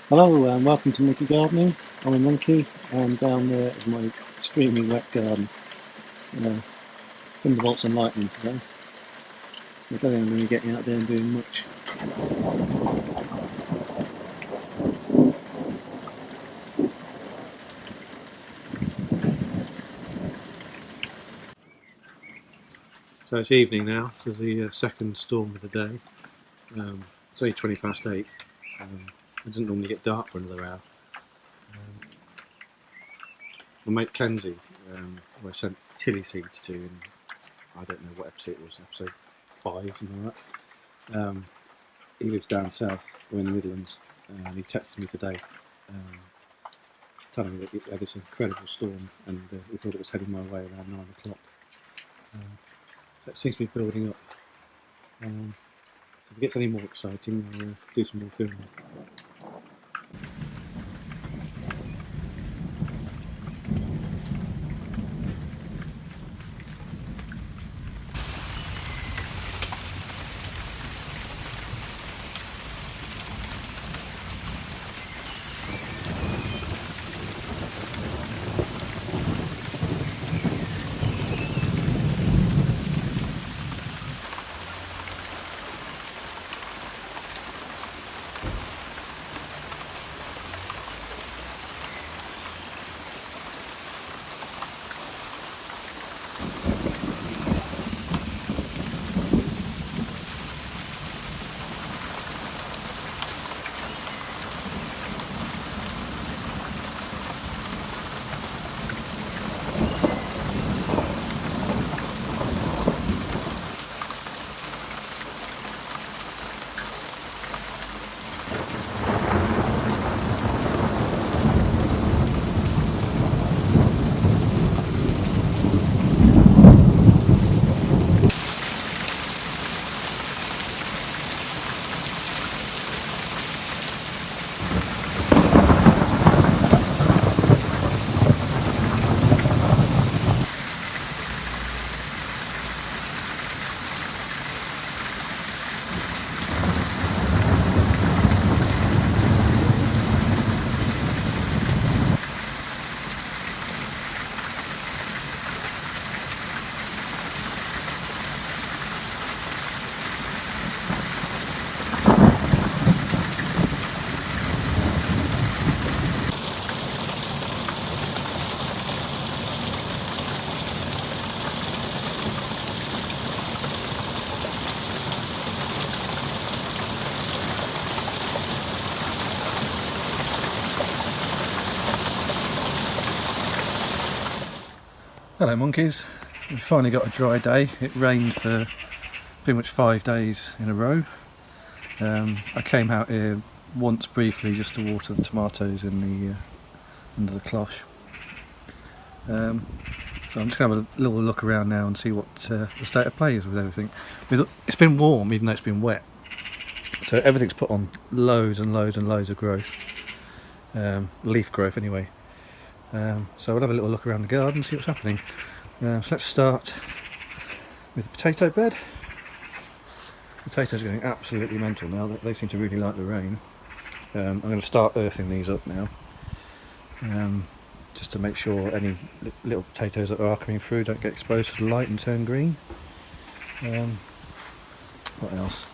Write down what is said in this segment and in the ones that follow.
Hello and welcome to Monkey Gardening. I'm a monkey and down there is my extremely wet garden. Uh, Thunderbolts and lightning today. So I don't think I'm going to be getting out there and doing much. So it's evening now. This is the second storm of the day. It's only 20 past 8. It doesn't normally get dark for another hour. My mate Kenzie, who I sent chili seeds to, and I don't know what episode it was, episode 5, something like that. He lives down south, we're in the Midlands, and he texted me today telling me that it had this incredible storm and he thought it was heading my way around 9 o'clock. So it seems to be building up. So if it gets any more exciting, I'll do some more filming. Hello monkeys, we finally got a dry day. It rained for pretty much 5 days in a row. I came out here once briefly just to water the tomatoes in the under the cloche. So I'm just going to have a little look around now and see what the state of play is with everything. It's been warm even though it's been wet, so everything's put on loads and loads and loads of growth, leaf growth anyway. So we'll have a little look around the garden and see what's happening. So let's start with the potato bed. Potatoes are going absolutely mental now. They seem to really like the rain. I'm going to start earthing these up now, just to make sure any little potatoes that are coming through don't get exposed to the light and turn green. What else?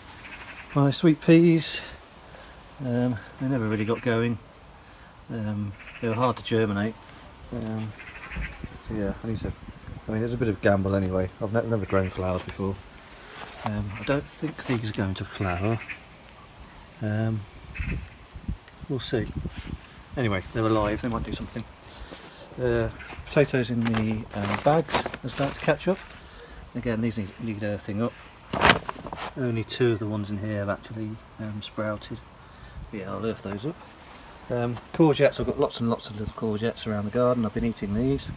My sweet peas. They never really got going. They were hard to germinate. So yeah, there's a bit of gamble anyway. I've never grown flowers before. I don't think these are going to flower. We'll see. Anyway, they're alive, they might do something. Potatoes in the bags are starting to catch up. Again, these need earthing up. Only 2 of the ones in here have actually sprouted. But yeah, I'll earth those up. Courgettes, I've got lots and lots of little courgettes around the garden. I've been eating these.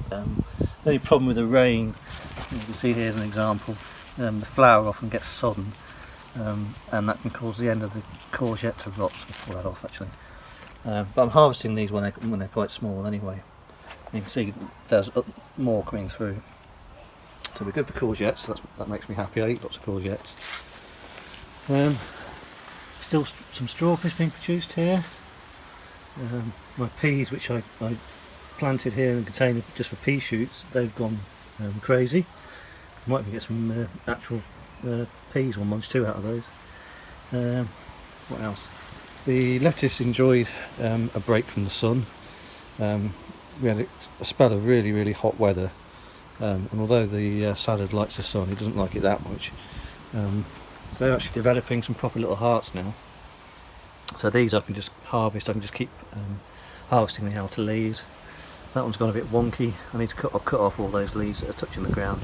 The only problem with the rain, you can see here as an example, the flower often gets sodden, and that can cause the end of the courgette to rot. So I'll pull that off actually. But I'm harvesting these when they're quite small anyway. You can see there's more coming through. So we're good for courgettes, so that makes me happy. I eat lots of courgettes. Still some strawberries being produced here. My peas, which I planted here in a container just for pea shoots, they've gone crazy. Might even get some actual peas or munch too out of those. What else? The lettuce enjoyed a break from the sun. We had a spell of really hot weather, and although the salad likes the sun, it doesn't like it that much. So they're actually developing some proper little hearts now. So these I can just harvest. I can just keep harvesting the outer leaves. That one's gone a bit wonky. I need to cut off all those leaves that are touching the ground.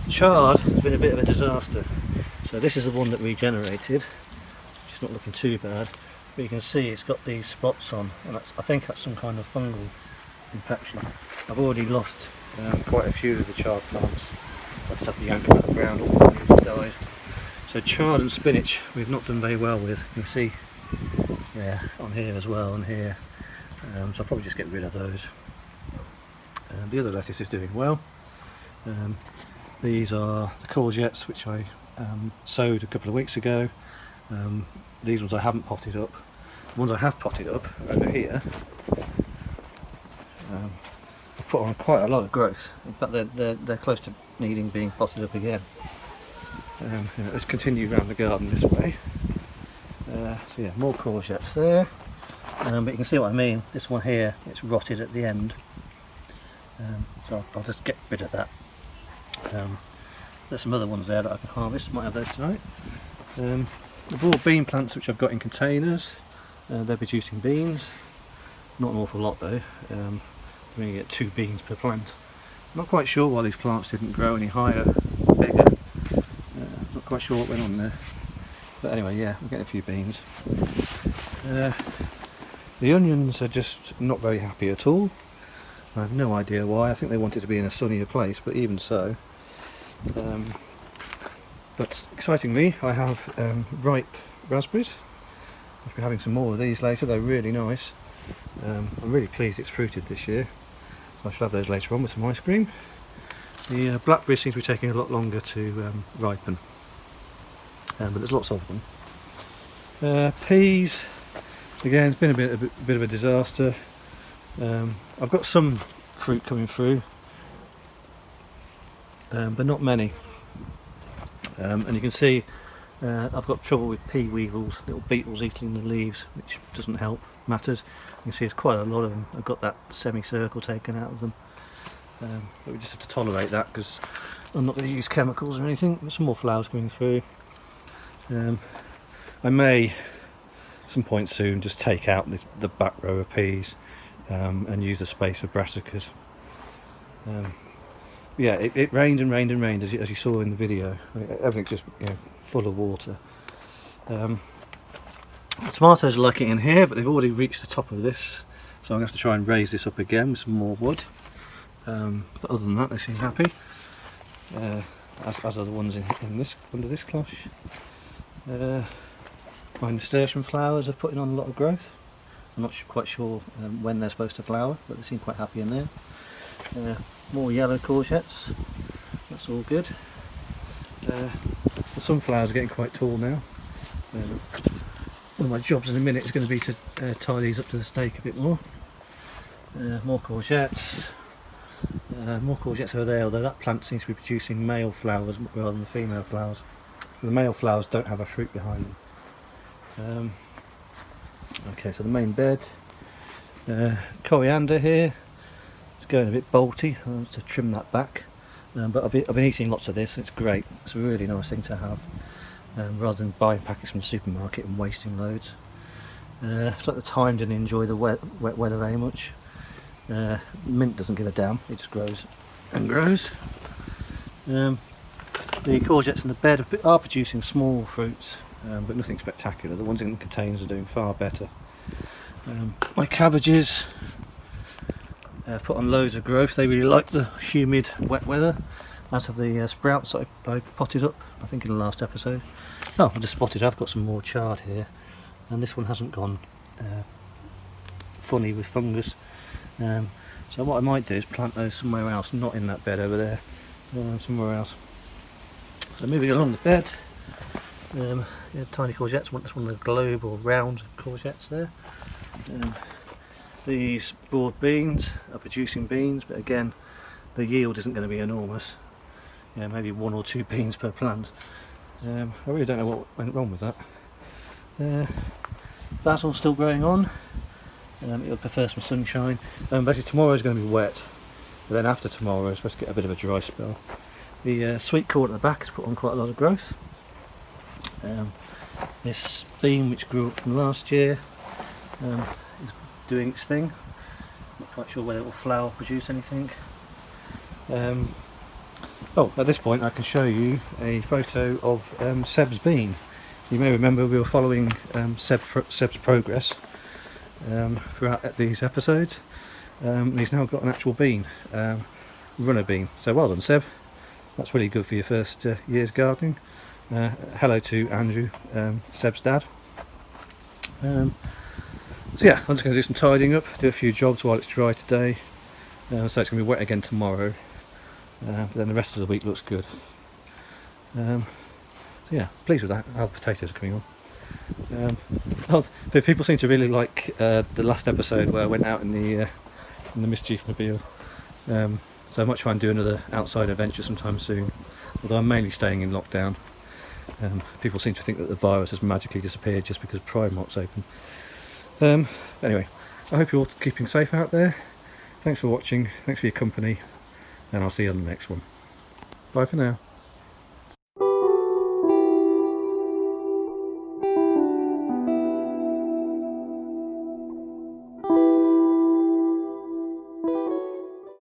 Chard has been a bit of a disaster. So this is the one that regenerated, which is not looking too bad. But you can see it's got these spots on, and I think that's some kind of fungal infection. I've already lost quite a few of the chard plants. I just have to yank them out of the ground, all the leaves have died. So chard and spinach we've not done very well with. You can see, yeah, on here as well, and here. So I'll probably just get rid of those. The other lettuce is doing well. These are the courgettes which I sowed a couple of weeks ago. These ones I haven't potted up. The ones I have potted up are over here. I've put on quite a lot of growth. In fact, they're close to needing being potted up again. Let's continue around the garden this way. So yeah, more courgettes there. But you can see what I mean. This one here, it's rotted at the end. So I'll just get rid of that. There's some other ones there that I can harvest. Might have those tonight. The broad bean plants which I've got in containers, they're producing beans. Not an awful lot though. I'm going to get 2 beans per plant. Not quite sure why these plants didn't grow any higher, bigger. Not quite sure what went on there. But anyway, yeah, I'm getting a few beans. The onions are just not very happy at all. I have no idea why. I think they wanted to be in a sunnier place, but even so. But excitingly, I have ripe raspberries. I'll be having some more of these later. They're really nice. I'm really pleased it's fruited this year. I shall have those later on with some ice cream. The blackberries seem to be taking a lot longer to ripen, but there's lots of them. Peas, again, it's been a bit of a disaster. I've got some fruit coming through, but not many. And you can see I've got trouble with pea weevils, little beetles eating the leaves, which doesn't help matters. You can see there's quite a lot of them. I've got that semicircle taken out of them. But we just have to tolerate that because I'm not going to use chemicals or anything. There's some more flowers coming through. I may, at some point soon, just take out the back row of peas and use the space for brassicas. Yeah, it rained and rained and rained as you saw in the video. Everything's just full of water. The tomatoes are liking it in here, but they've already reached the top of this, so I'm going to have to try and raise this up again with some more wood. But other than that, they seem happy, as are the ones in this under this cloche. My nasturtium flowers are putting on a lot of growth. I'm not quite sure when they're supposed to flower, but they seem quite happy in there. More yellow courgettes, that's all good. The sunflowers are getting quite tall now. One of my jobs in a minute is going to be to tie these up to the stake a bit more. More courgettes. More courgettes over there, although that plant seems to be producing male flowers rather than the female flowers. The male flowers don't have a fruit behind them. Okay, so the main bed. Coriander here. It's going a bit bolty. I'll have to trim that back. But I've been eating lots of this. It's great. It's a really nice thing to have, rather than buying packets from the supermarket and wasting loads. It's like the thyme didn't enjoy the wet weather very much. Mint doesn't give a damn. It just grows and grows. The courgettes in the bed are producing small fruits, but nothing spectacular. The ones in the containers are doing far better. My cabbages put on loads of growth. They really like the humid, wet weather, as have the sprouts that I potted up, I think in the last episode. Oh, I just spotted I've got some more chard here, and this one hasn't gone funny with fungus. So what I might do is plant those somewhere else, not in that bed over there, somewhere else. So moving along the bed, Yeah, tiny courgettes. That's one of the globe or round courgettes there. These broad beans are producing beans, but again, the yield isn't going to be enormous. Yeah, maybe 1 or 2 beans per plant. I really don't know what went wrong with that. Basil's still growing on. It'll prefer some sunshine. Basically tomorrow is going to be wet, but then after tomorrow it's supposed to get a bit of a dry spell. The sweet corn at the back has put on quite a lot of growth. This bean, which grew up from last year, is doing its thing. Not quite sure whether it will flower or produce anything. Oh, at this point I can show you a photo of Seb's bean. You may remember we were following Seb's progress throughout these episodes. He's now got an actual bean, runner bean. So well done, Seb. That's really good for your first year's gardening. Hello to Andrew, Seb's dad. So yeah, I'm just going to do some tidying up, do a few jobs while it's dry today. So it's going to be wet again tomorrow. But then the rest of the week looks good. So yeah, pleased with that. How the potatoes are coming on. But people seem to really like the last episode where I went out in the mischief mobile. So I might try and do another outside adventure sometime soon. Although I'm mainly staying in lockdown. People seem to think that the virus has magically disappeared just because Primark's open. Anyway, I hope you're all keeping safe out there. Thanks for watching. Thanks for your company. And I'll see you on the next one. Bye for now.